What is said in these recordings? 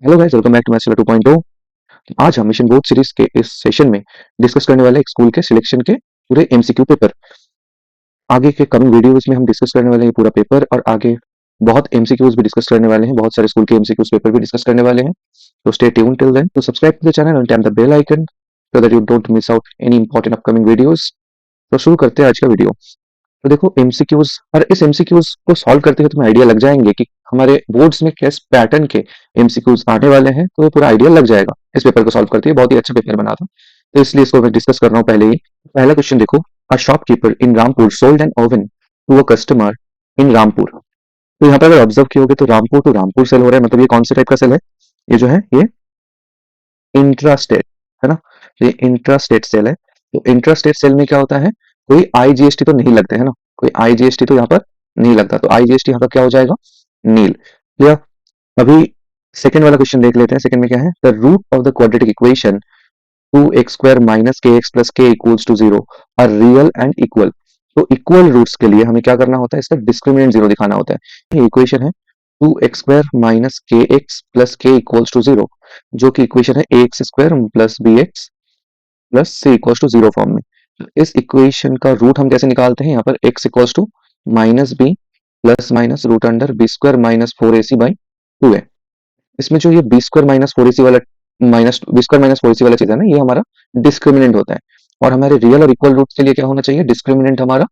Hello guys, welcome back to maths 2.0। आज हम mission board series के इस सेशन में डिस्कस करने वाले एक स्कूल के सिलेक्शन के पूरे एमसीक्यू पेपर। आगे के कमिंग वीडियोस में हम डिस्कस करने वाले हैं पूरा पेपर, और आगे बहुत एमसीक्यूज भी डिस्कस करने वाले हैं, बहुत सारे स्कूल के एमसीक्यूज पेपर भी डिस्कस करने वाले हैं। तो स्टे ट्यून टिल देन, तो subscribe to the channel and tap the bell icon so that you don't miss out any important upcoming videos. तो शुरू करते हैं आज का वीडियो। तो देखो, एमसीक्यूज और इस एमसीक्यूज को सॉल्व करते हुए तुम्हें आइडिया लग जाएंगे कि हमारे बोर्ड्स में किस पैटर्न के एमसीक्यूज आने वाले हैं, तो पूरा आइडिया लग जाएगा। इस पेपर को सॉल्व करते हुए बहुत ही अच्छा पेपर बना था, तो इसलिए इसको मैं डिस्कस कर रहा हूँ पहले ही। पहला क्वेश्चन देखो, a shopkeeper in Rampur sold an oven to a customer in Rampur. तो यहाँ पर अगर ऑब्जर्व किया तो रामपुर टू रामपुर सेल हो रहा है, मतलब ये कौन से टाइप का सेल है? ये जो है ये इंट्रास्टेट है ना, ये इंट्रास्टेट सेल है। तो इंट्रास्टेट सेल में क्या होता है, कोई आईजीएसटी तो नहीं लगते है ना, कोई आईजीएसटी तो यहाँ पर नहीं लगता, तो आईजीएसटी यहाँ का क्या हो जाएगा? नील। क्लियर। अभी सेकंड वाला क्वेश्चन देख लेते हैं। सेकंड में क्या है, the root of the quadratic equation 2x² minus K X plus K equals to 0 are real and equal. तो इक्वल रूट्स के लिए हमें क्या करना होता है, इसका डिस्क्रिमिनेंट 0 दिखाना होता है। ये इक्वेशन है 2x² minus K X plus K equals to 0, जो कि इक्वेशन है ax² plus bx plus c equals to 0 form में। तो इस इक्वेशन का रूट हम कैसे निकालते हैं, यहाँ पर x equals to minus B plus minus root under b² minus 4ac by 2 है। इसमें जो ये b² माइनस 4ac वाला माइनस b² माइनस 4ac वाला चीज है ना, ये हमारा डिस्क्रिमिनेंट होता है। और हमारे रियल और इक्वल रूट के लिए क्या होना चाहिए, डिस्क्रिमिनेंट हमारा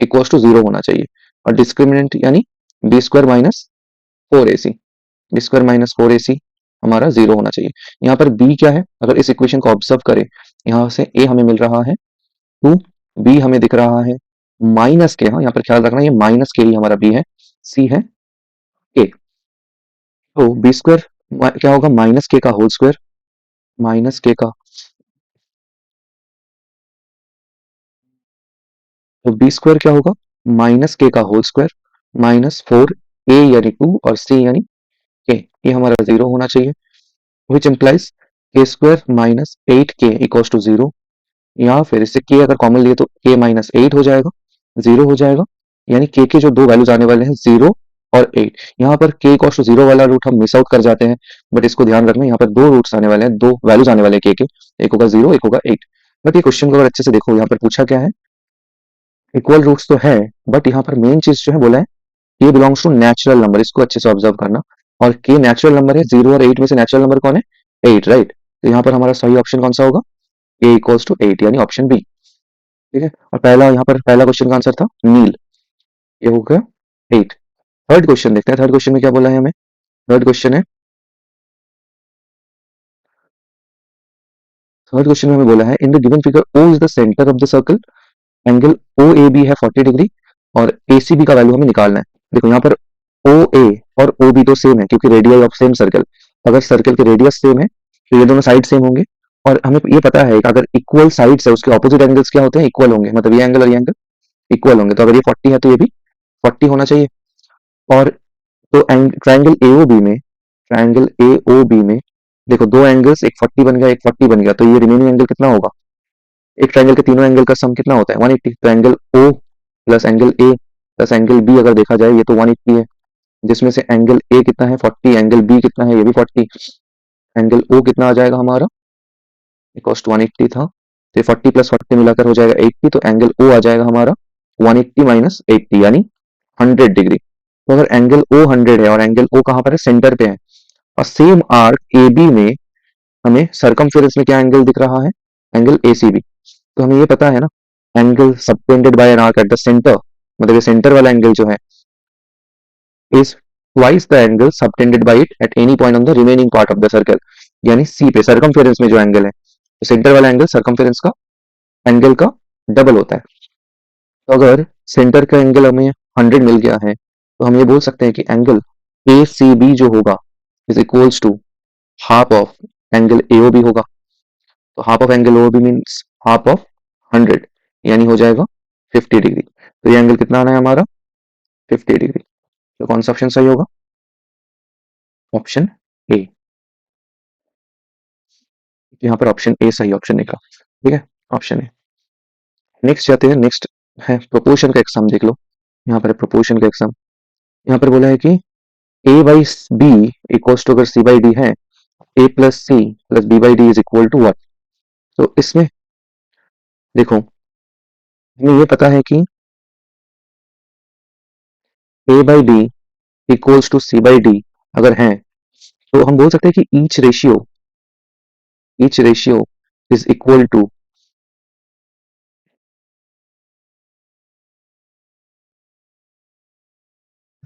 इक्वल्स टू 0 होना चाहिए। और डिस्क्रिमिनेंट यानी b² minus 4ac, b² minus 4ac हमारा 0 होना चाहिए। यहाँ पर b क्या है, अगर इस इक्वेशन को ऑब्जर्व करें, यहाँ से a हमें मिल रहा है 2, b हमें दिख रहा है माइनस के, हाँ यहाँ पर ख्याल रखना ये माइनस के ही हमारा b है, c है k। तो b² क्या होगा, माइनस के का होल स्क्वायर, माइनस के का, तो b² क्या होगा, माइनस के का होल स्क्वायर माइनस 4a यानी 2 और c यानी k, ये हमारा 0 होना चाहिए। Which implies k² minus 8k equals to 0, या फिर इससे k अगर कॉमन लिए तो k माइनस 8 हो जाएगा, 0 हो जाएगा। यानी k के जो दो वैल्यूज आने वाले हैं 0 और 8। यहाँ पर k इक्वल्स टू 0 वाला रूट हम मिस आउट कर जाते हैं, बट इसको ध्यान रखना, यहाँ पर दो रूट्स आने वाले हैं, दो वैल्यूज आने वाले हैं k के, एक होगा 0 एक होगा 8। बट ये क्वेश्चन को अगर अच्छे से देखो, यहाँ पर पूछा क्या है, इक्वल रूट्स तो है, बट यहाँ पर मेन चीज जो है बोला है k belongs to natural number, इसको अच्छे से ऑब्जर्व करना। और k नेचुरल नंबर है, 0 और 8 में से नेचुरल नंबर कौन है, 8, राइट। तो यहाँ पर हमारा सही ऑप्शन कौन सा होगा, k इक्वल्स टू 8 यानी ऑप्शन बी। ठीक है, और पहला यहाँ पर पहला क्वेश्चन का आंसर था नील, ये हो गया 8। थर्ड क्वेश्चन देखते हैं, थर्ड क्वेश्चन में क्या बोला है हमें। थर्ड क्वेश्चन है, थर्ड क्वेश्चन में हमें बोला है, in the given figure O is the centre of the circle, angle OAB है 40 डिग्री और ACB का वैल्यू हमें निकालना है। देखो यहाँ पर OA और OB तो सेम है, क्योंकि रेडियस ऑफ सेम सर्कल, अगर सर्कल के रेडियस सेम है तो ये दोनों साइड सेम होंगे। और हमें ये पता है कि अगर इक्वल साइड्स है, उसके ऑपोजिट एंगल्स क्या होते हैं, इक्वल होंगे, मतलब ये एंगल और ये एंगल इक्वल होंगे। तो अगर ये 40 है तो ये भी 40 होना चाहिए। और तो ट्राइंगल एओबी में, ट्राइंगल एओबी में देखो दो एंगल्स, एक 40 बन गया एक 40 बन गया, तो ये रिमेनिंग एंगल कितना होगा, एक ट्राइंगल के तीनों एंगल का सम कितना होता है, 180। तो angle O plus angle A plus angle B अगर देखा जाए, ये तो 180 है, जिसमें से एंगल ए कितना है 40, एंगल बी कितना है, ये भी 40, एंगल ओ कितना आ जाएगा हमारा, कॉस्ट 180 था, तो ये 40 प्लस 40 मिलाकर हो जाएगा 80। तो एंगल ओ आ जाएगा हमारा 180 माइनस 80 यानी 100 डिग्री। तो अगर एंगल ओ 100 है और एंगल ओ कहाँ पर है, सेंटर पे है, और सेम आर्क ए बी में हमें सरकमफेरेंस में क्या एंगल दिख रहा है, एंगल ACB। तो हमें ये पता है ना, angle subtended bye an arc at the centre, मतलब ये सेंटर वाला एंगल जो है is twice the angle subtended bye it at any point on the remaining part of the circle. यानी सी पे सरकमफेरेंस में जो एंगल है, तो सेंटर वाला एंगल सरकमफेरेंस का एंगल का डबल होता है। तो अगर सेंटर का एंगल हमें 100 मिल गया है, तो हम ये बोल सकते हैं कि एंगल ACB जो होगा is equals to half of angle AOB होगा। तो half of angle OB means half of 100, यानी हो जाएगा 50 डिग्री। तो ये एंगल कितना आना है हमारा, 50 डिग्री। तो कौन सा ऑप्शन सही होगा, ऑप्शन ए। यहाँ पर ऑप्शन ए सही ऑप्शन निकला। ठीक है, ऑप्शन ए। नेक्स्ट जाते हैं, नेक्स्ट है प्रोपोर्शन का एग्जाम, देख लो। यहाँ पर प्रोपोर्शन का एग्जाम, यहाँ पर बोला है कि A by B equals to अगर C बाई डी है, a plus C plus B by D is equal to what. तो इसमें देखो हमें ये पता है कि a by D equals to C by D अगर है तो हम बोल सकते हैं कि each ratio is equal to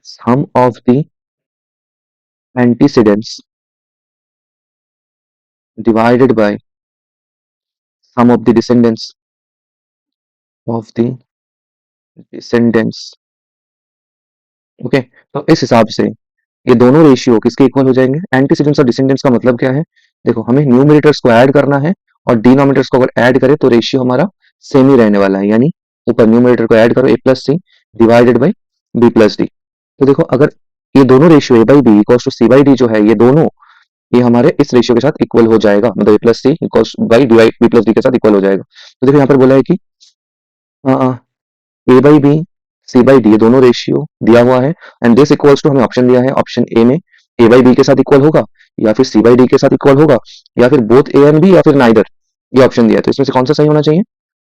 sum of the antecedents divided by sum of the descendants। Okay, तो इस हिसाब से ये दोनों रेशियो किसके इक्वल हो जाएंगे, एंटीसीडेंट्स और डिसेंडेंट्स का मतलब क्या है, देखो हमें न्यूमरेटर्स को ऐड करना है और डिनोमिनेटर्स को अगर ऐड करें तो रेशियो हमारा सेम ही रहने वाला है, यानी ऊपर न्यूमरेटर को ऐड करो a plus C divided by b plus D. तो देखो अगर ये दोनों ratio a by B equals to C by D जो है, ये दोनों ये हमारे इस रेशियो के साथ इक्वल हो जाएगा, मतलब a plus C equals by divide b plus D के साथ इक्वल हो जाएगा। तो देखो यहाँ पर बोला है कि a by b C by d ये दोनों रेशियो दिया हुआ है एंड दिस इक्वल्स टू हमें ऑप्शन दिया है, ऑप्शन ए में ए बाई बी के साथ इक्वल होगा या फिर सी बाई डी के साथ इक्वल होगा या फिर बोथ ए एंड बी या फिर नाइदर, ये ऑप्शन दिया है। तो इसमें से कौन सा सही होना चाहिए,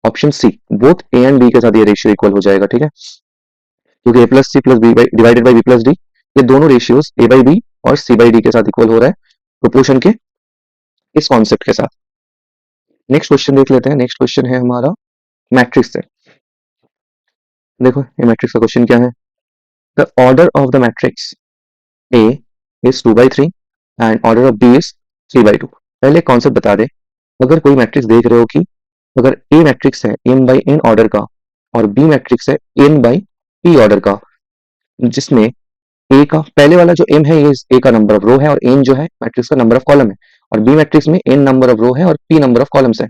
option C, both A and B के साथ ये रेशियो इक्वल हो जाएगा, ठीक है, क्योंकि a plus C plus b divided by b plus d ये दोनों रेशियोज ए बाई बी और सी बाई डी के साथ इक्वल हो रहा है प्रोपोर्शन के इस कॉन्सेप्ट के साथ। नेक्स्ट क्वेश्चन देख लेते हैं, नेक्स्ट क्वेश्चन है हमारा मैट्रिक्स से। देखो ये मैट्रिक्स का क्वेश्चन क्या है, the order of the matrix A is 2 by 3 and order of B is 3 by 2। पहले कॉन्सेप्ट बता दे, अगर कोई मैट्रिक्स देख रहे हो कि अगर A मैट्रिक्स है m by n ऑर्डर का और B मैट्रिक्स है n by p ऑर्डर का, जिसमें A का पहले वाला जो m है ये A का नंबर ऑफ रो है और n जो है मैट्रिक्स का नंबर ऑफ कॉलम है और B मैट्रिक्स में n नंबर ऑफ रो है और p नंबर ऑफ कॉलम्स है।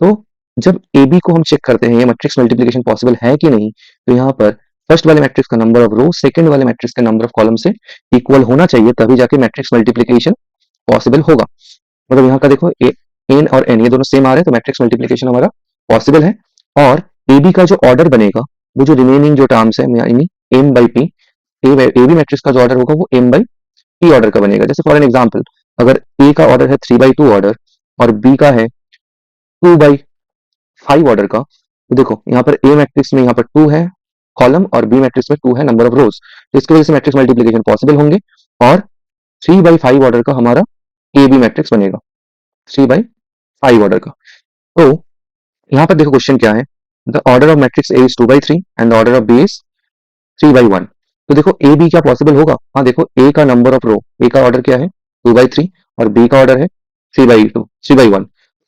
तो जब ए बी को हम चेक करते हैं ये मैट्रिक्स मल्टीप्लिकेशन पॉसिबल है कि नहीं, तो यहाँ पर फर्स्ट वाले मैट्रिक्स का नंबर ऑफ रो सेकंड वाले मैट्रिक्स के नंबर ऑफ कॉलम से इक्वल होना चाहिए, तभी जाके मैट्रिक्स मल्टीप्लिकेशन पॉसिबल होगा। मतलब यहाँ का देखो एन और एन ये दोनों सेम आ रहे हैं तो मैट्रिक्स मल्टीप्लिकेशन हमारा पॉसिबल है। और ए बी का जो ऑर्डर बनेगा वो जो रिमेनिंग जो टर्म्स है यानी M by P, A B matrix का जो ऑर्डर होगा वो एम बाई पी ऑर्डर का बनेगा। जैसे फॉर एन एग्जाम्पल अगर ए का ऑर्डर है 3/2 ऑर्डर और बी का है 2/5 ऑर्डर का, तो देखो यहाँ पर ए मैट्रिक्स में यहाँ पर 2 है कॉलम और बी मैट्रिक्स में 2 है नंबर ऑफ रोज, तो इसकी वजह से मैट्रिक्स मल्टीप्लिकेशन पॉसिबल होंगे और 3/5 ऑर्डर का हमारा ए बी मैट्रिक्स बनेगा, 3/5 ऑर्डर का। तो यहाँ पर देखो क्वेश्चन क्या है, the order of matrix A is 2/3 and the order of B is 3/1। तो देखो ए बी क्या पॉसिबल होगा, हाँ देखो ए का नंबर ऑफ रो, ए का ऑर्डर क्या है 2/3 और बी का ऑर्डर है 3/1।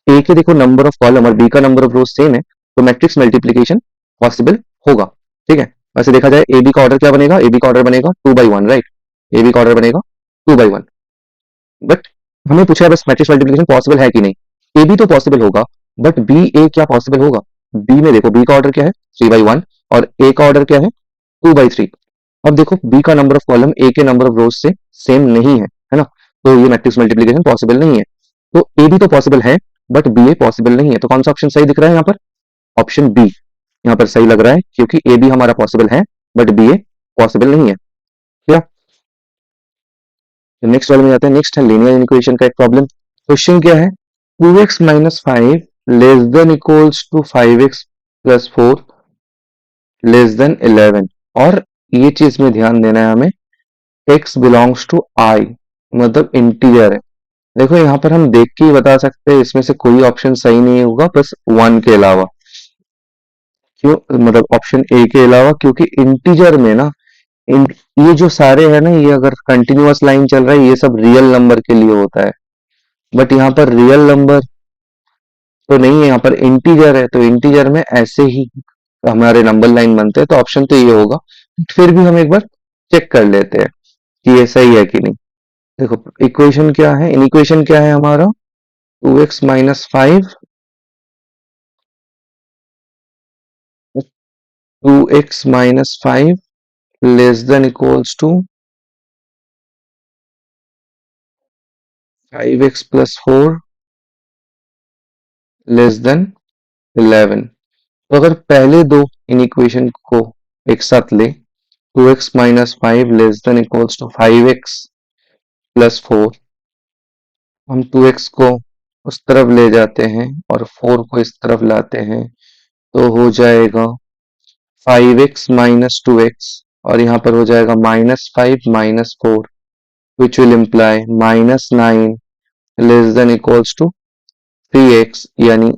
ए के देखो नंबर ऑफ कॉलम और बी का नंबर ऑफ रो सेम है तो मैट्रिक्स मल्टीप्लिकेशन पॉसिबल होगा, ठीक है। वैसे देखा जाए ए बी का ऑर्डर क्या बनेगा, ए बी का ऑर्डर बनेगा 2/1, राइट, ए बी का ऑर्डर बनेगा 2/1। बट हमें पूछा है बस मैट्रिक्स मल्टीप्लिकेशन पॉसिबल है कि नहीं, ए बी तो पॉसिबल होगा बट बी ए क्या पॉसिबल होगा, बी में देखो बी का ऑर्डर क्या है 3/1 और ए का ऑर्डर क्या है 2/3। अब देखो बी का नंबर ऑफ कॉलम ए के नंबर ऑफ रोज से सेम नहीं है ना, तो ये मैट्रिक्स मल्टीप्लिकेशन पॉसिबल नहीं है। तो ए बी तो पॉसिबल है बट बी ए पॉसिबल नहीं है, तो कौन सा ऑप्शन सही दिख रहा है यहाँ पर, ऑप्शन बी यहाँ पर सही लग रहा है क्योंकि ए बी हमारा पॉसिबल है बट बी ए पॉसिबल नहीं है। क्या, नेक्स्ट वाले में जाते हैं, नेक्स्ट है लीनियर इक्वेशन का एक प्रॉब्लम। क्वेश्चन क्या है, 2x minus 5 less than equals to 5x plus 4 less than 11। और ये चीज में ध्यान देना है हमें, x बिलोंग्स टू i मतलब इंटीजर है। देखो यहाँ पर हम देख के ही बता सकते हैं इसमें से कोई ऑप्शन सही नहीं होगा बस वन के अलावा, क्यों, मतलब ऑप्शन ए के अलावा, क्योंकि इंटीजर में ना इन ये जो सारे है ना ये अगर कंटिन्यूअस लाइन चल रहा है ये सब रियल नंबर के लिए होता है, बट यहाँ पर रियल नंबर तो नहीं है, यहाँ पर इंटीजर है तो इंटीजर में ऐसे ही हमारे नंबर लाइन बनते हैं, तो ऑप्शन तो ये होगा। फिर भी हम एक बार चेक कर लेते हैं कि ये सही है कि नहीं। देखो इक्वेशन क्या है, इन इक्वेशन क्या है हमारा 2x minus 5 2x minus 5 less than equals to 5x plus 4 less than 11। तो अगर पहले दो इन इक्वेशन को एक साथ ले, 2x minus 5 less than equals to 5x plus 4 हम 2x को उस तरफ ले जाते हैं और 4 को इस तरफ लाते हैं तो हो जाएगा 5x माइनस 2x और यहाँ पर हो जाएगा -5 minus 4 which will imply -9 less than equals to 3x यानी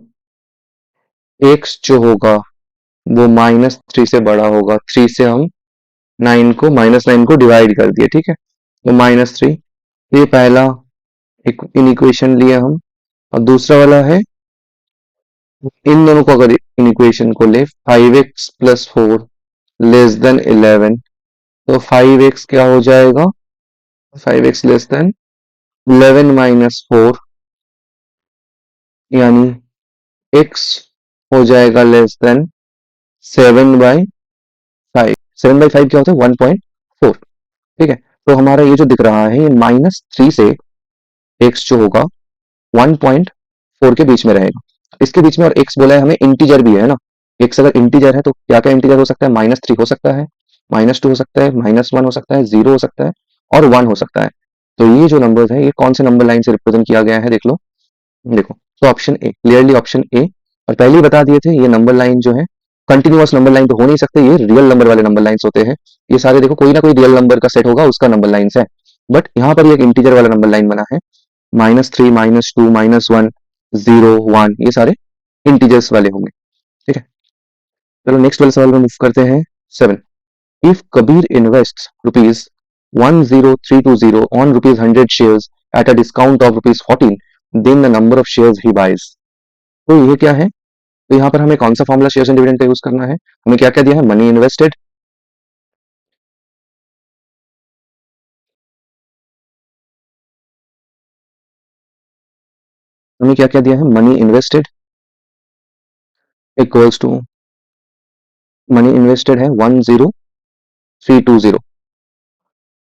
x जो होगा वो -3 से बड़ा होगा। 3 से हम -9 को डिवाइड कर दिए, ठीक है, तो -3। ये पहला एक इन इक्वेशन लिए हम और दूसरा वाला है इन दोनों को अगर इन इक्वेशन को ले 5x प्लस 4 लेस देन 11 तो 5x क्या हो जाएगा 5x लेस देन 11 माइनस 4 यानी x हो जाएगा लेस देन 7/5। 7/5 क्या होता है 1.4, ठीक है। तो हमारा ये जो दिख रहा है ये -3 से x जो होगा 1.4 के बीच में रहेगा। इसके बीच में और x बोला है हमें इंटीजर भी है ना, x अगर इंटीजर है तो क्या क्या इंटीजर हो सकता है -3 हो सकता है, -2 हो सकता है, -1 हो सकता है, 0 हो सकता है और 1 हो सकता है। तो ये जो नंबर्स है ये कौन से नंबर लाइन से रिप्रेजेंट किया गया है देख लो, देखो तो option A, clearly option A. और पहले ही बता दिए थे ये नंबर लाइन जो है कंटिन्यूअस नंबर लाइन तो हो नहीं सकते, ये रियल नंबर वाले नंबर लाइन्स होते हैं। ये सारे देखो कोई ना कोई रियल नंबर का सेट होगा उसका नंबर लाइन्स है, बट यहाँ पर ये एक इंटीजर वाला नंबर लाइन बना है। -3 -2 -1 0 1 ये सारे इंटीजर्स वाले होंगे, ठीक है। चलो नेक्स्ट वाले सवाल में मूव करते हैं 7। If Kabir invest ₹10320 on ₹100 shares at a discount of ₹14, then the number of shares he buys। तो ये क्या है, तो यहाँ पर हमें कौन सा फॉर्मूला शेयर्स एंड डिविडेंड का यूज करना है, हमें क्या क्या दिया है मनी इन्वेस्टेड, हमें क्या क्या दिया है money invested equals to money invested है 10320,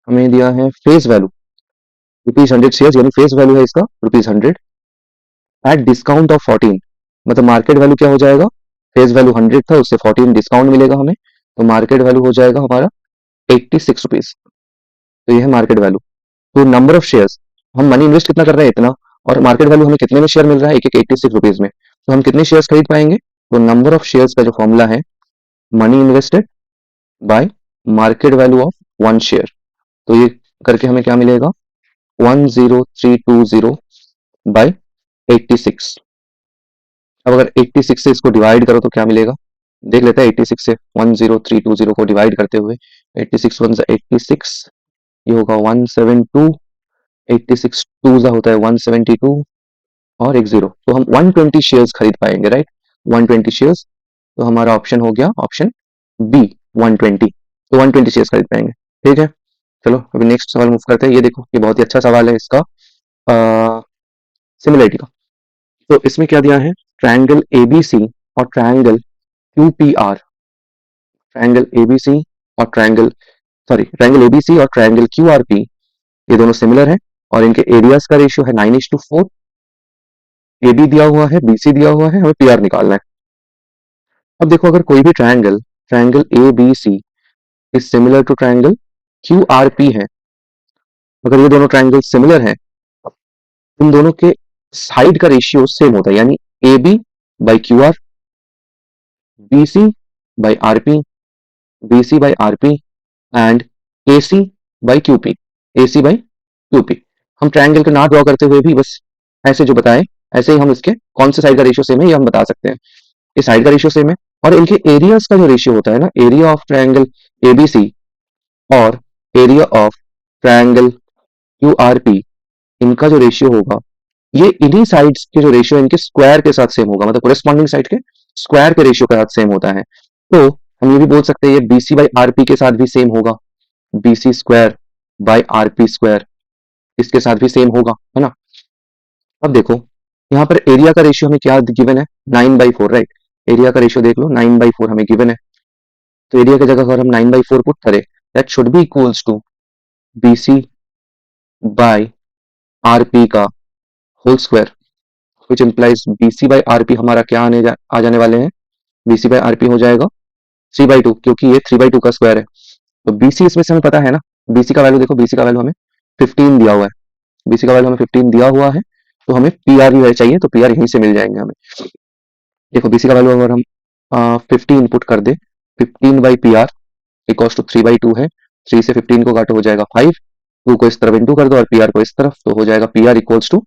हमें दिया है फेस वैल्यू ₹100 शेयर्स यानी फेस वैल्यू है इसका ₹100 एट डिस्काउंट ऑफ 14, मतलब मार्केट वैल्यू क्या हो जाएगा, फेस वैल्यू 100 था उससे 14 डिस्काउंट मिलेगा हमें तो मार्केट वैल्यू हो जाएगा हमारा ₹86। तो ये है मार्केट वैल्यू। तो नंबर ऑफ शेयर्स हम मनी इन्वेस्ट कितना कर रहे हैं इतना और मार्केट वैल्यू हमें कितने में शेयर मिल रहा है एक एक ₹86 में, तो हम कितने शेयर्स खरीद पाएंगे, तो नंबर ऑफ शेयर्स का जो फॉर्मूला है money invested bye market value of one share, तो ये करके हमें क्या मिलेगा 10320 बाय 86। अब अगर 86 से इसको डिवाइड करो तो क्या मिलेगा, देख लेते हैं 86 से 10320 को डिवाइड करते हुए 86 1 86, ये होगा 172, 86 2 होता है 172 और एक जीरो, तो हम 120 शेयर्स खरीद पाएंगे, राइट 120 शेयर्स, तो हमारा ऑप्शन हो गया ऑप्शन बी 120, तो 120 शेयर्स खरीद पाएंगे, ठीक है। चलो अभी नेक्स्ट सवाल मूव करते हैं, ये देखो ये बहुत ही अच्छा सवाल है इसका सिमिलरिटी का। तो इसमें क्या दिया है ट्रायंगल एबीसी और ट्रायंगल क्यूपीआर, ट्रायंगल एबीसी और ट्रायंगल एबीसी और ट्रायंगल क्यूआरपी ये दोनों सिमिलर हैं और इनके एरियाज का रेशियो है 9:4। ए बी दिया हुआ है बी सी दिया हुआ है, हमें पी आर निकालना है। अब देखो अगर कोई भी triangle triangle A B C is similar to triangle Q R P है, अगर ये दोनों ट्रायंगल सिमिलर हैं इन दोनों के साइड का रेशियो सेम होता है, यानी A B by Q R, B C by R P, B C by R P and A C by Q P, A C by Q P. हम triangle का ना ड्रॉ करते हुए भी बस ऐसे जो बताए ऐसे ही हम इसके कौन से साइड का रेशियो सेम है ये हम बता सकते हैं, ये साइड का रेशियो सेम है और इनके एरियाज का जो रेशियो होता है ना, एरिया ऑफ ट्रायंगल एबीसी और एरिया ऑफ ट्रायंगल क्यूआरपी, इनका जो रेशियो होगा ये इन्हीं साइड्स के जो रेशियो इनके स्क्वायर के साथ सेम होगा, मतलब कोरेस्पॉन्डिंग साइड के स्क्वायर के रेशियो के साथ सेम होता है। तो हम ये भी बोल सकते हैं ये बीसी बाई आरपी के साथ भी सेम होगा, BC square by RP square इसके साथ भी सेम होगा, है ना। अब देखो यहाँ पर एरिया का रेशियो हमें क्या गिवन है 9/4, राइट, एरिया का रेशियो देख लो 9/4 हमें गिवन है, तो एरिया की जगह अगर हम 9/4 पुट करें that should be equals to BC by RP का whole square which implies BC by RP हमारा क्या आ जाने वाले हैं, बीसी बाय आरपी हो जाएगा 3/2 क्योंकि ये 3/2 का स्क्वायर है। तो बीसी इसमें से हमें पता है ना, बीसी का वैल्यू देखो, बीसी का वैल्यू हमें 15 दिया हुआ है, बीसी का वैल्यू हमें 15 दिया हुआ है तो हमें पी आर ही चाहिए, तो पी आर यहीं से मिल जाएंगे हमें। देखो बीसी का वैल्यू अगर हम 50 इनपुट कर दे, 15 by P R equals to 3/2 है, 3 से 15 को काटो हो जाएगा 5, 2 को इस तरफ इंटू कर दो और पी आर को इस तरफ, तो हो जाएगा P R equals to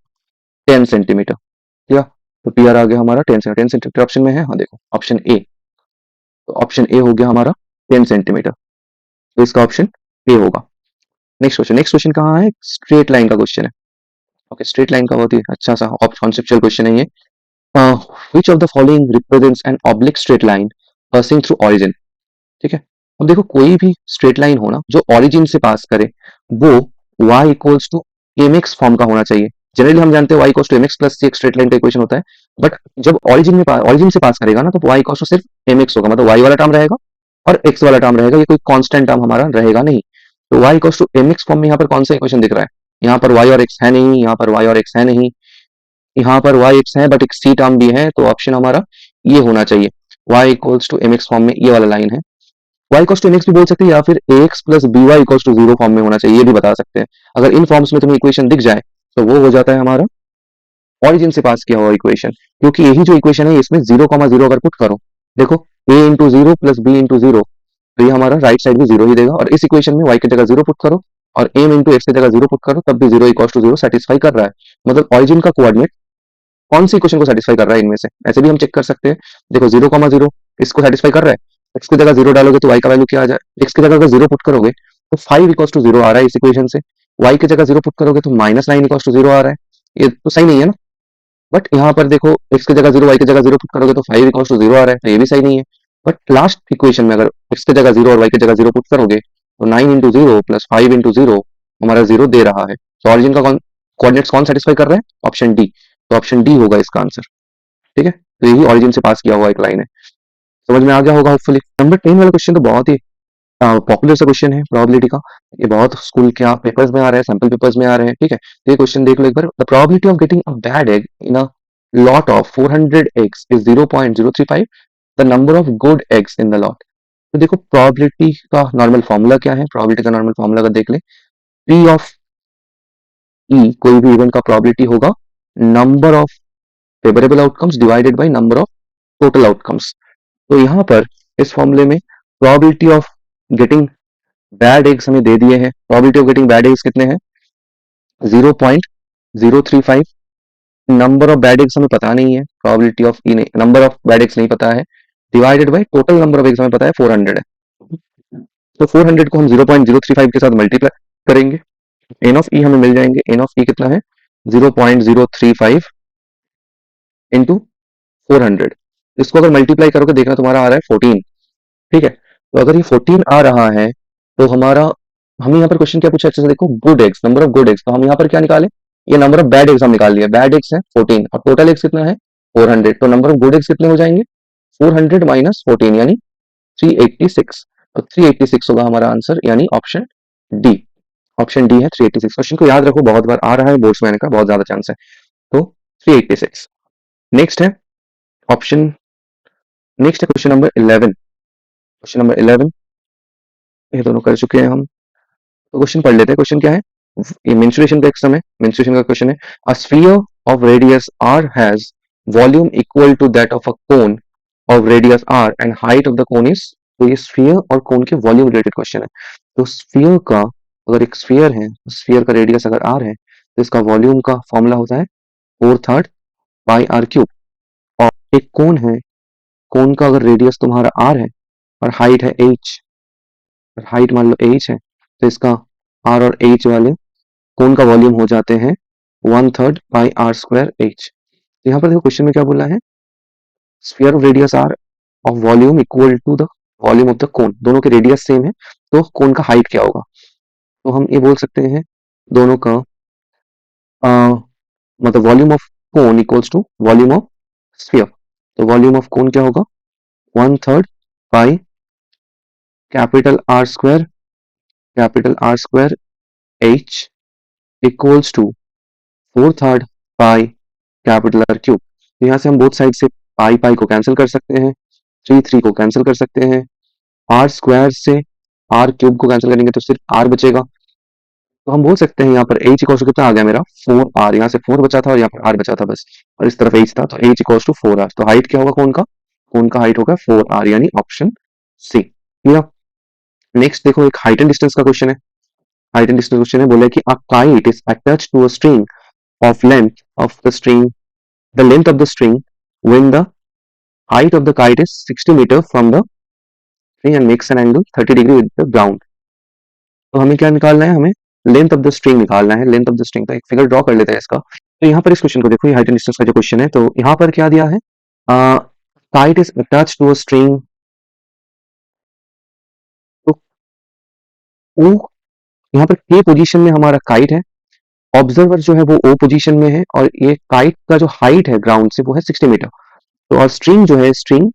10 centimetre. ठीक है, तो पी आर आ गया हमारा 10 सेंटीमीटर ऑप्शन में है। हाँ देखो ऑप्शन ए, तो ऑप्शन ए हो गया हमारा 10 सेंटीमीटर, तो इसका ऑप्शन ए होगा। नेक्स्ट क्वेश्चन कहाँ है? स्ट्रेट लाइन का क्वेश्चन है। ओके, स्ट्रेट लाइन का बहुत ही अच्छा सा कॉन्सेप्चुअल क्वेश्चन है ये। Which of the following represents an oblique straight line passing through origin. ठीक है, अब देखो कोई भी स्ट्रेट लाइन हो ना जो ऑरिजिन से पास करे, वो y equals to M x form का होना चाहिए। जनरली हम जानते हैं y equals to M x plus c एक स्ट्रेट लाइन का इक्वेशन होता है, बट जब ऑरिजिन से पास करेगा ना, तो y इक्वल्स टू सिर्फ एम एक्स होगा, मतलब y वाला टर्म रहेगा और x वाला टर्म रहेगा, ये कोई कांस्टेंट टर्म हमारा रहेगा नहीं। तो y equals to M x form में यहाँ पर कौन सा इक्वेशन दिख रहा है? यहाँ पर y और x है नहीं, यहाँ पर y और x है नहीं, यहाँ पर y x है बट एक c टर्म भी है, तो ऑप्शन हमारा ये होना चाहिए, y equals to M x form में ये वाला लाइन है। y equals to M X भी बोल सकते हैं, या फिर ax plus B Y equals to 0 form में होना चाहिए, ये भी बता सकते हैं। अगर इन फॉर्म्स में तुम्हें इक्वेशन दिख जाए तो वो हो जाता है हमारा ऑरिजिन से पास किया हुआ इक्वेशन, क्योंकि यही जो इक्वेशन है इसमें 0,0 अगर पुट करो, देखो a into zero plus B into zero, तो ये हमारा राइट साइड भी जीरो ही देगा, और इस इक्वेशन में y की जगह जीरो पुट करो और m इंटू एक्स की जगह जीरो पुट करो, तब भी zero equals to zero satisfy कर रहा है। मतलब ऑरिजिन का कोऑर्डिनेट कौन सी इक्वेशन को सेटिस्फाई कर रहा है इनमें से, ऐसे भी हम चेक कर सकते हैं। देखो 0,0 इसको सेटिस्फाई कर रहा है, एक्स की जगह जीरो डालोगे तो वाई का वैल्यू क्या आ जाए, एक्स की जगह अगर जीरो पुट करोगे तो 5 इक्वल्स टू जीरो आ रहा है इस इक्वेशन से, वाई की जगह जीरो पुट करोगे तो -9 इक्वल्स टू जीरो आ रहा है, ये तो सही नहीं है ना। बट यहाँ पर देखो एक्स की जगह जीरो वाई की जगह जीरो पुट करोगे तो 5 इक्वल्स टू जीरो आ रहा है, तो ये भी सही नहीं है। बट लास्ट इक्वेशन में अगर एक्स की जगह जीरो और वाई की जगह जीरो पुट करोगे तो 9 into zero plus 5 into zero हमारा जीरो दे रहा है, तो ऑरिजिन का कोऑर्डिनेट्स कौन सेटिस्फाई कर रहा है? ऑप्शन डी, तो ऑप्शन डी होगा इसका आंसर। ठीक है, तो यही ऑरिजिन से पास किया हुआ एक लाइन है। समझ में आ गया होगा होपफुली। नंबर 10 वाला क्वेश्चन तो बहुत ही पॉपुलर सा क्वेश्चन है प्रोबेबिलिटी का, ये बहुत स्कूल के पेपर्स में आ रहे हैं, सैंपल पेपर्स में आ रहे हैं। ठीक है, तो ये क्वेश्चन देख लो एक बार। The probability of getting a bad egg in a lot of 400 eggs is 0.035, the number of good eggs in the lot. तो देखो प्रोबेबिलिटी का नॉर्मल फॉर्मूला क्या है, प्रोबेबिलिटी का नॉर्मल फॉर्मूला अगर देख ले, पी ऑफ ई कोई भी इवेंट का प्रोबेबिलिटी होगा number of favourable outcomes divided by number of total outcomes. तो यहाँ पर इस फॉर्मूले में probability of getting bad eggs हमें दे दिए हैं, probability of getting bad eggs कितने हैं? 0.035। नंबर ऑफ बैड एग्स हमें पता नहीं है, प्रोबेबिलिटी ऑफ ई नहीं, नंबर ऑफ बैड एग्स नहीं पता है, divided by total number of eggs हमें पता है 400 है, तो 400 को हम 0.035 के साथ मल्टीप्लाई करेंगे, एन ऑफ ई हमें मिल जाएंगे। एन ऑफ ई कितना है? 0.035 इंटू 400, इसको अगर मल्टीप्लाई करोगे देखना तुम्हारा आ रहा है 14। ठीक है, तो अगर ये 14 आ रहा है तो हमारा, हमें यहाँ पर क्वेश्चन क्या पूछा अच्छे से देखो, good eggs, number of good eggs, तो हम यहाँ पर क्या निकाले, ये नंबर ऑफ बैड एग्स हम निकाल लिया, बैड एग्स है 14 और टोटल एग्स कितना है 400, तो नंबर ऑफ गुड एग्स कितने हो जाएंगे? 400 माइनस 14 यानी 386, तो 386 होगा हमारा आंसर, यानी ऑप्शन डी। ऑप्शन डी है 386। क्वेश्चन को याद रखो, बहुत बार आ रहा है बोर्ड्स में आने का बहुत ज्यादा चांस है, तो 386। नेक्स्ट है ऑप्शन, नेक्स्ट है क्वेश्चन नंबर 11। क्वेश्चन नंबर 11 ये दोनों कर चुके हैं हम, तो क्वेश्चन पढ़ लेते हैं। क्वेश्चन क्या है, ये मेंस्ट्रुएशन का एक समय, मेंस्ट्रुएशन का क्वेश्चन है। A sphere of radius r has volume equal to that of a cone of radius r and height of the cone is, तो ये स्फीयर और कोन के वॉल्यूम रिलेटेड क्वेश्चन है। तो स्फीयर का, अगर एक स्फीयर है, स्फीयर का रेडियस अगर r है, तो इसका वॉल्यूम का फॉर्मूला होता है 4/3 पाई r क्यूब। और एक कोन है, कोन का अगर रेडियस तुम्हारा r है और हाइट है h, हाइट मान लो h है, तो इसका r और h वाले कोन का वॉल्यूम हो जाते हैं 1/3 पाई r स्क्वायर h। यहाँ पर देखो क्वेश्चन में क्या बोला है, sphere of radius r of volume equal to the volume of the cone, दोनों के रेडियस सेम है, तो कोन का हाइट क्या होगा? तो हम ये बोल सकते हैं दोनों का मतलब volume of cone equals to volume of sphere, तो वॉल्यूम ऑफ कोन क्या होगा? 1/3 pi capital R square h equals to 4/3 pi capital R cube. तो यहाँ से हम बोथ साइड से पाई पाई को कैंसिल कर सकते हैं, 3 को कैंसिल कर सकते हैं, आर स्क्वायर से आर क्यूब को कैंसिल करेंगे तो सिर्फ आर बचेगा, तो हम बोल सकते हैं यहाँ पर h इक्वल्स टू कितना आ गया मेरा 4r, यहाँ से 4 बचा था और यहाँ पर r बचा था बस, और इस तरफ h था, तो h इक्वल्स टू 4r। तो हाइट क्या होगा कोन का हाइट होगा 4r, यानी ऑप्शन सी। क्लियर। नेक्स्ट देखो, एक हाइट एंड डिस्टेंस का क्वेश्चन है। हाइट एंड डिस्टेंस क्वेश्चन है, बोला है कि a kite is attached to a string of length of the string, the length of the string when the height of the kite is 60 meter from the tree and makes an angle 30 degree with the ground। तो हमें क्या निकालना है, हमें length of the string निकालना है। Length of the string, तो एक फिगर ड्रॉ कर लेते हैं इसका। तो यहाँ पर इस क्वेश्चन को देखो, ये हाइट एंड डिस्टेंस का जो क्वेश्चन है, तो यहाँ पर क्या दिया है, kite is attach to a string. तो ओ, यहाँ पर के पोजीशन में हमारा काइट है, ऑब्जर्वर जो है वो ओ पोजीशन में है, और ये काइट का जो हाइट है ग्राउंड से वो है 60 मीटर। तो और स्ट्रिंग जो है, स्ट्रिंग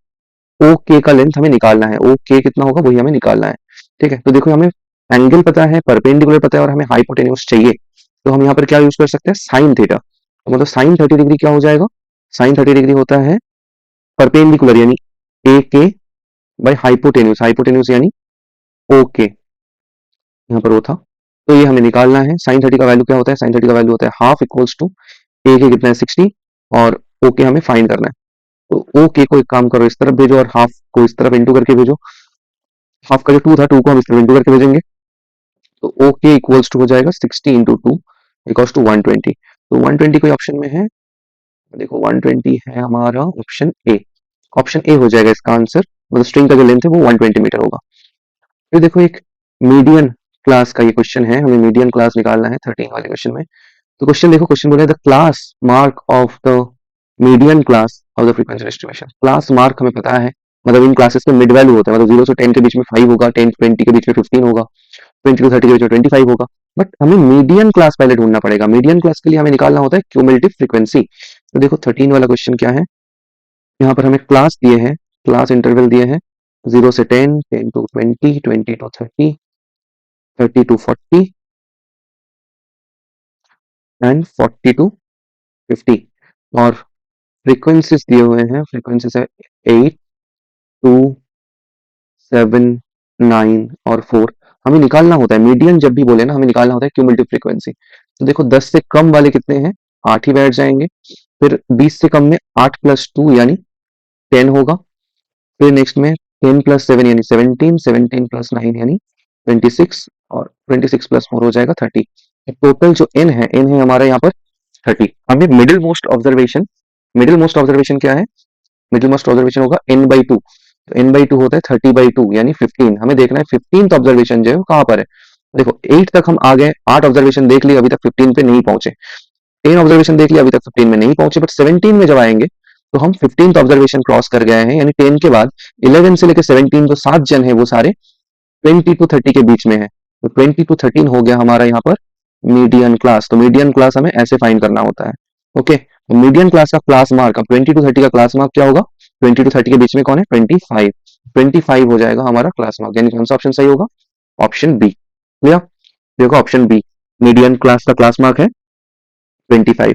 ओ के का लेंथ हमें निकालना है, ओ के कितना होगा वही हमें निकालना है। ठीक है, तो देखो हमें एंगल पता है, परपेंडिकुलर पता है, और हमें हाइपोटेन्यूज चाहिए। तो हम यहाँ पर क्या यूज कर सकते हैं, साइन थीटा। तो मतलब साइन 30 डिग्री क्या हो जाएगा, साइन 30 डिग्री होता है परपेंडिकुलर यानी ए के बाई हाइपोटेन्यूज, हाइपोटेन्यूज यानी ओ के, यहाँ पर वो था। तो ये हमें निकालना है। साइन 30 का वैल्यू क्या होता है, साइन 30 का वैल्यू होता है हाफ इक्वल्स टू ए के कितना है 60, और ओ के हमें फाइंड करना है। तो ओ के को एक काम करो, इस तरफ भेजो, और हाफ को इस तरफ इंटू करके भेजो। हाफ का जो 2 था, 2 को हम इस तरफ इंटू करके भेजेंगे। तो ओ के इक्वल्स टू हो जाएगा 60 इंटू 2 इक्वल्स टू 120। तो 120 कोई ऑप्शन में है, देखो 120 है हमारा ऑप्शन ए। ऑप्शन ए हो जाएगा इसका आंसर, मतलब स्ट्रिंग का जो लेंथ है वो 120 मीटर होगा। फिर देखो एक मीडियन क्लास का ये क्वेश्चन है, हमें मीडियन क्लास निकालना है 13 वाले क्वेश्चन में। तो क्वेश्चन देखो, क्वेश्चन बोला है the class mark of the median class of the frequency distribution. Class mark हमें पता है, मतलब इन क्लासेस में मिड वैल्यू होता है, मतलब 0 से 10 के बीच में 5 होगा, 10 20 के बीच में 15 होगा, 20 टू 30 के बीच में 25 होगा। बट हमें मीडियन क्लास पहले ढूंढना पड़ेगा। मीडियन क्लास के लिए हमें निकालना होता है क्यूमुलेटिव फ्रीक्वेंसी। तो देखो 13 वाला क्वेश्चन क्या है, यहाँ पर हमें क्लास दिए हैं, क्लास इंटरवल दिए हैं 0 से 10, 10 to 20, 20 to 30, 30 to 40 and 40 to 50, और फ्रीक्वेंसीज दिए हुए हैं, फ्रीक्वेंसीज है 8, 2, 7, 9 और 4। हमें निकालना होता है मीडियन, जब भी बोले ना हमें निकालना होता है क्यूमुलेटिव फ्रीक्वेंसी। तो देखो 10 से कम वाले कितने हैं, 8 ही बैठ जाएंगे। फिर 20 से कम में 8 प्लस 2 यानी 10 होगा। फिर नेक्स्ट में 10 प्लस 7 यानी 17, 17 प्लस 9 यानी 26, और 26 प्लस 4 हो जाएगा 30। टोटल जो n है हमारा यहाँ पर 30। हमें middle most observation, middle most observation क्या है, मिडिल मोस्ट ऑब्जर्वेशन होगा n बाई 2। तो n बाई 2 होता है 30 बाई 2 यानी 15। हमें देखना है 15th ऑब्जर्वेशन जो है वो कहाँ पर है। देखो 8 तक हम आ गए, 8 ऑब्जर्वेशन देख लिए, अभी तक 15 पे नहीं पहुंचे। 10 ऑब्जर्वेशन देख लिया, अभी तक 15 में नहीं पहुंचे, बट 17 में जब आएंगे तो हम 15th ऑब्जर्वेशन क्रॉस कर गए हैं, यानी 10 के बाद 11 से लेकर 17 जो 7 जन है वो सारे 20 टू 30 के बीच में है। तो 20 टू 13 हो गया हमारा यहाँ पर मीडियन क्लास। तो मीडियन क्लास हमें ऐसे फाइंड करना होता है। ओके, तो मीडियन क्लास का क्लास मार्क, अब 20 टू 30 का क्लास मार्क क्या होगा, 20 टू 30 के बीच में कौन है 25, 25 हो जाएगा हमारा क्लास मार्क, यानी कौन सा ऑप्शन सही होगा, ऑप्शन बी। क्लियर। देखो ऑप्शन बी, मीडियन क्लास का क्लास मार्क है 25।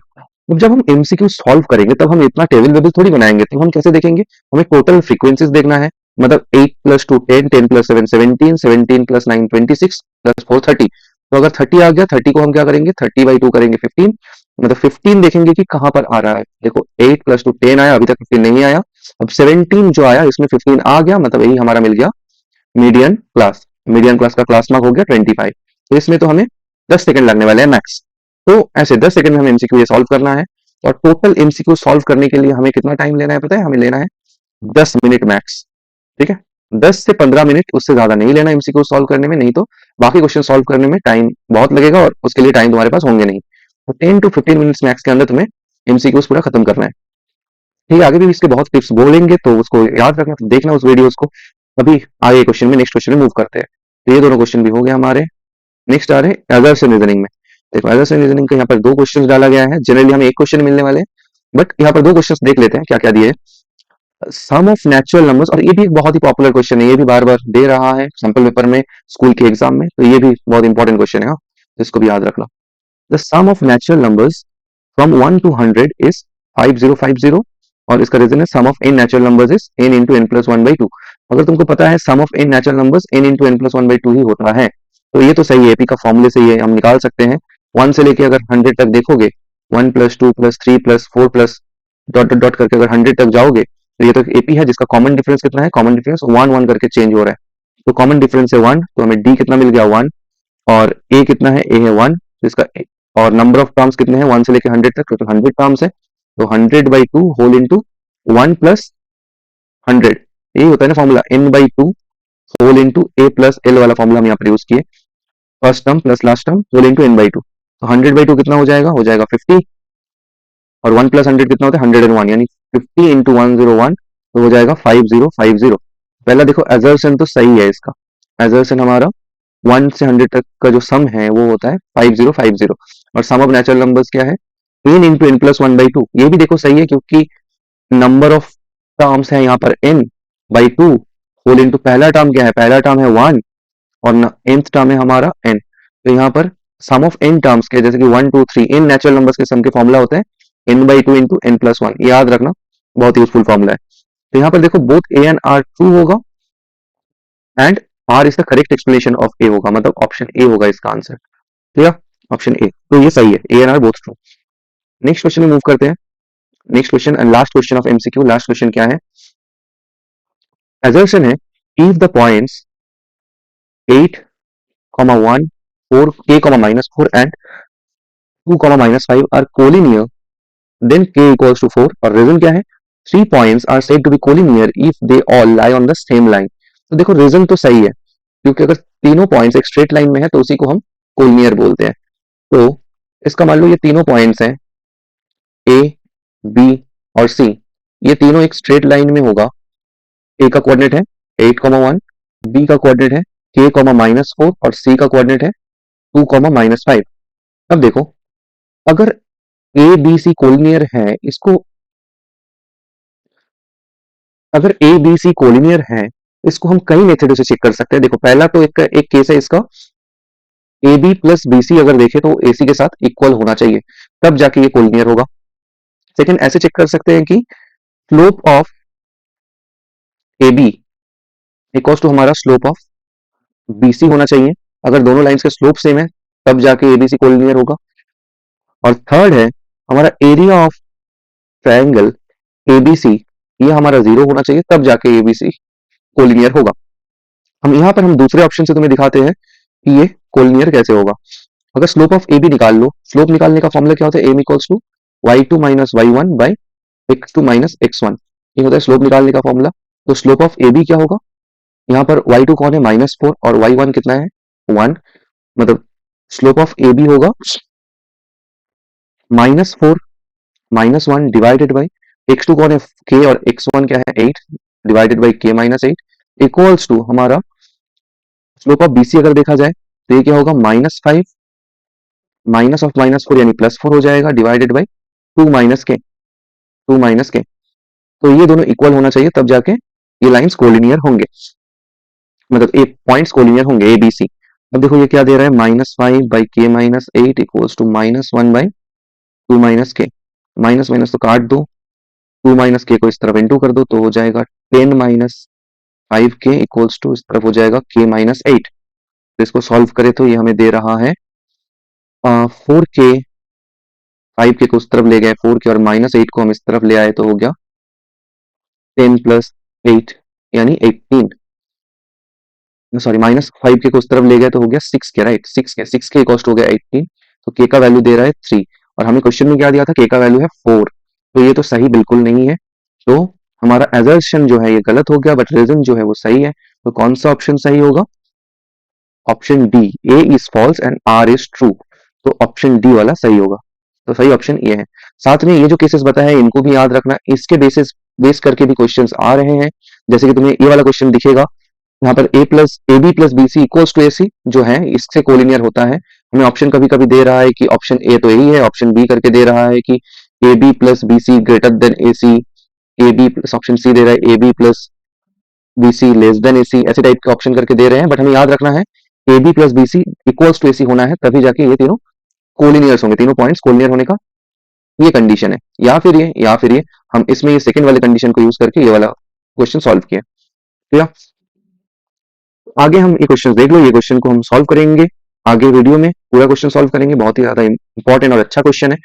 अब जब हम एमसीक्यू सॉल्व करेंगे तब हम इतना टेबल वेबल थोड़ी बनाएंगे, तो हम कैसे देखेंगे, हमें टोटल फ्रीक्वेंसीज देखना है। मतलब 8 प्लस 2 10, 10 प्लस 7 17, 17 प्लस 9 26 प्लस 4 30। तो अगर 30 आ गया, 30 को हम क्या करेंगे, 30 बाई 2 करेंगे 15। मतलब 15 देखेंगे कि कहां पर आ रहा है। देखो 8 प्लस 2 10 आया, अभी तक 15 नहीं आया। अब 17 जो आया इसमें 15 आ गया, मतलब यही हमारा मिल गया मीडियन क्लास। मीडियन क्लास का क्लास मार्क हो गया 25। तो इसमें तो हमें 10 सेकंड लगने वाले हैं मैक्स। तो ऐसे 10 सेकंड में हमें एमसीक्यू ये सॉल्व करना है। और टोटल एमसीक्यू सॉल्व करने के लिए हमें कितना टाइम लेना है पता है, हमें लेना है 10 मिनट मैक्स। ठीक है, 10 से 15 मिनट, उससे ज्यादा नहीं लेना एमसीक्यू सॉल्व करने में, नहीं तो बाकी क्वेश्चन सॉल्व करने में टाइम बहुत लगेगा और उसके लिए टाइम तुम्हारे पास होंगे नहीं। तो 10 टू 15 मिनट्स मैक्स के अंदर तुम्हें एमसीक्यूज पूरा खत्म करना है। ठीक है, आगे भी इसके बहुत टिप्स बोलेंगे तो उसको याद रखना, तो देखना उस वीडियोस को। अभी आगे क्वेश्चन में, नेक्स्ट क्वेश्चन में मूव करते हैं। तो ये दोनों क्वेश्चन भी हो गए हमारे। नेक्स्ट आ रहे हैं एजर्सन रीजनिंग में। देखो एजर्सन रीजनिंग का यहाँ पर 2 क्वेश्चन डाला गया है। जनरली हमें 1 क्वेश्चन मिलने वाले हैं, बट यहाँ पर 2 क्वेश्चन देख लेते हैं क्या क्या दिए। सम ऑफ नेचुरल नंबर्स, और ये भी एक बहुत ही पॉपुलर क्वेश्चन है, ये भी बार बार दे रहा है सैंपल पेपर में, स्कूल के एग्जाम में, तो ये भी बहुत इंपॉर्टेंट क्वेश्चन है। हाँ, तो इसको भी याद रखना। The sum of natural numbers from 1 to 100 is 5050, और इसका रीजन है sum of n natural numbers is n into n plus 1 by 2। अगर तुमको पता है sum of n natural numbers n into n plus 1 by 2 ही होता है, तो ये तो सही है, एपी का फॉर्मूले से ये हम निकाल सकते हैं। 1 से लेके अगर 100 तक देखोगे, 1 plus 2 plus 3 plus 4 plus dot dot dot करके अगर 100 तक जाओगे तो ये तो एपी है, जिसका कॉमन डिफरेंस कितना है, कॉमन डिफरेंस 1 1 करके चेंज हो रहा है। तो कॉमन डिफरेंस है 1, तो हमें डी कितना मिल गया 1, और ए कितना है, ए है 1, जिसका और नंबर ऑफ टर्म्स कितने हैं 1 से लेके 100 तक, तो 100 टर्म्स है, तो 100/2 होल इंटू 1 प्लस 100, यही होता है ना formula, n/2 whole into A plus L वाला फॉर्मूला हम यहाँ पर यूज किए, first term plus last term whole into n/2। तो 100/2 कितना हो जाएगा 50, और 1 प्लस 100 कितना होता है 101, यानी 50 इंटू 101, तो हो जाएगा 5050। पहला देखो एजर्शन तो सही है इसका, एजर्शन हमारा 1 से 100 तक का जो सम है वो होता है 5050, और सम ऑफ नेचुरल नंबर्स क्या है, n इंटू n प्लस 1/2, ये भी देखो सही है क्योंकि नंबर ऑफ टर्म्स है यहाँ पर n/2 होल इंटू पहला टर्म क्या है, पहला टर्म है 1, और nth टर्म है हमारा n, तो यहाँ पर सम ऑफ n टर्म्स के, जैसे कि 1 2 3 इन नेचुरल नंबर्स के सम के फॉर्मूला होते हैं n/2 इंटू n प्लस 1, याद रखना, बहुत यूजफुल फॉर्मूला है। तो यहाँ पर देखो both a and r true होगा, and r is the correct explanation of a होगा, मतलब ऑप्शन ए होगा इसका आंसर, ठीक है, ऑप्शन ए, तो ये सही है, a and r both true. Next question में मूव करते हैं, next question and last question of MCQ. Last question क्या है, assertion है, if the points 8, 1, 4, k, -4 and 2, -5 are collinear, then k equals to 4, और रीजन क्या है, 3 points are said to be collinear if they all lie on the same line। तो देखो reason तो सही है, क्योंकि अगर तीनों पॉइंट्स एक स्ट्रेट लाइन में है तो उसी को हम कोलिनियर बोलते हैं। तो इसका मान लो ये तीनों पॉइंट्स हैं ए, बी और सी, ये तीनों एक स्ट्रेट लाइन में होगा, ए का कोऑर्डिनेट है 8, 1, बी का कोऑर्डिनेट है k, -4, और सी का कोऑर्डिनेट है 2, -5। अब देखो अगर ए बी सी कोलिनियर है, इसको अगर ए बी सी कोलिनियर है इसको हम कई मेथडों से चेक कर सकते हैं। देखो पहला तो एक केस है इसका, A B plus B C अगर देखे तो ए सी के साथ इक्वल होना चाहिए, तब जाके ये कोलिनियर होगा। सेकंड ऐसे चेक कर सकते हैं कि slope of A B equals to हमारा स्लोप ऑफ बी सी होना चाहिए, अगर दोनों लाइंस के स्लोप सेम है तब जाके एबीसी कोलिनियर होगा। और थर्ड है हमारा एरिया ऑफ ट्रायंगल एबीसी, ये हमारा 0 होना चाहिए, तब जाके एबीसी कोलिनियर होगा। हम दूसरे ऑप्शन से तुम्हें दिखाते हैं कि ये कोलिनियर कैसे होगा। अगर स्लोप ऑफ ए बी निकाल लो, स्लोप निकालने का फॉर्मूला क्या होता है, M equals to y2 minus y1 by x2 minus x1, ये होता है स्लोप निकालने का फॉर्मूला। तो स्लोप ऑफ ए बी क्या होगा, यहाँ पर y2 कौन है -4, और y1 कितना है 1, मतलब स्लोप ऑफ ए बी होगा -4 -1 डिवाइडेड बाई x2 कौन है k, और x1 क्या है 8, divided by k -8, equals to हमारा स्लोप ऑफ बीसी अगर देखा जाए तो ये क्या होगा -5 माइनस ऑफ -4 यानी +4 हो जाएगा, डिवाइडेड बाई 2 माइनस के। तो ये दोनों इक्वल होना चाहिए, तब जाके ये लाइंस कोलिनियर होंगे, मतलब ए पॉइंट्स कोलिनियर होंगे ए बी सी। अब देखो ये क्या दे रहा है, -5 by k -8 equals to -1 by 2 minus K, minus minus तो काट दो, 2 माइनस के को इस तरफ इंटू कर दो, तो हो जाएगा 10 माइनस 5k इक्वल्स टू इस तरफ हो जाएगा k -8। तो इसको सॉल्व करें तो ये हमें दे रहा है 4k, 5k को उस तरफ ले गए 4k, और -8 को हम इस तरफ ले आए तो हो गया 10 प्लस 8 यानी 18, सॉरी -5k को उस तरफ ले गए तो हो गया 6k, राइट, 6k कॉस्ट हो गया 18, तो k का वैल्यू दे रहा है 3, और हमें क्वेश्चन में क्या दिया था, k का वैल्यू है 4, तो ये तो सही बिल्कुल नहीं है, तो हमारा एजर्शन जो है ये गलत हो गया, बट रीजन जो है वो सही है। तो कौन सा ऑप्शन सही होगा, option D, A is false and R is true, तो ऑप्शन डी वाला सही होगा, तो सही ऑप्शन ये है। साथ में ये जो केसेस बताए हैं इनको भी याद रखना, इसके बेस करके भी क्वेश्चंस आ रहे हैं, जैसे कि तुम्हें ये वाला क्वेश्चन दिखेगा, यहाँ पर a B plus B C equals to A c जो है इससे कोलिनियर होता है। हमें ऑप्शन कभी कभी दे रहा है कि ऑप्शन ए तो यही है, ऑप्शन बी करके दे रहा है कि A B plus B C greater than A C, A B plus option C दे रहा है A B plus B C less than A C, ऐसे टाइप के ऑप्शन करके दे रहे हैं, बट हमें याद रखना है A B plus B C equals to A C होना है, तभी जाके ये तीनों कोलिनियर्स होंगे, तीनों पॉइंट्स कोलिनियर होने का ये कंडीशन है, या फिर ये हम इसमें ये सेकंड वाले कंडीशन को यूज करके ये वाला क्वेश्चन सॉल्व किया। ठीक है, आगे हम ये क्वेश्चन देख लो, ये क्वेश्चन को हम सॉल्व करेंगे आगे वीडियो में, पूरा क्वेश्चन सॉल्व करेंगे, बहुत ही ज्यादा इंपॉर्टेंट और अच्छा क्वेश्चन है।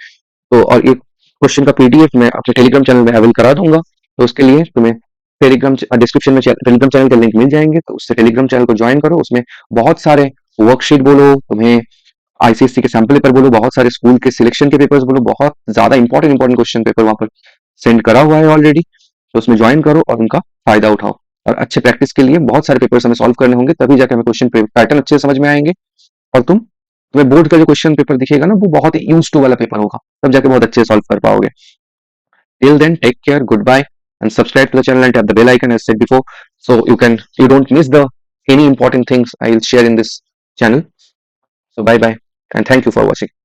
तो और ये क्वेश्चन का पीडीएफ मैं अपने टेलीग्राम चैनल में अवेल करा दूंगा, तो उसके लिए तुम्हें टेलीग्राम डिस्क्रिप्शन में टेलीग्राम चैनल के लिंक मिल जाएंगे, तो उससे टेलीग्राम चैनल को ज्वाइन करो। उसमें बहुत सारे वर्कशीट बोलो, तुम्हें आईसीएससी के सैंपल पेपर बोलो, बहुत सारे स्कूल के सिलेक्शन के पेपर्स बोलो, बहुत ज्यादा इंपॉर्टेंट क्वेश्चन पेपर वहां पर सेंड करा हुआ है ऑलरेडी। तो उसमें ज्वाइन करो और उनका फायदा उठाओ। और अच्छे प्रैक्टिस के लिए बहुत सारे पेपर्स हमें सॉल्व करने होंगे, तभी जाके हमें क्वेश्चन पैटर्न अच्छे से समझ में आएंगे। और तुम्हें बोर्ड का जो क्वेश्चन पेपर दिखेगा ना, वो बहुत ही यूज टू वाला पेपर होगा, तब जाके बहुत अच्छे से सॉल्व कर पाओगे। Till then, take care, goodbye, and subscribe to the channel and tap the bell icon as said before, so you don't miss the any important things I will share in this channel. So bye bye and thank you for watching.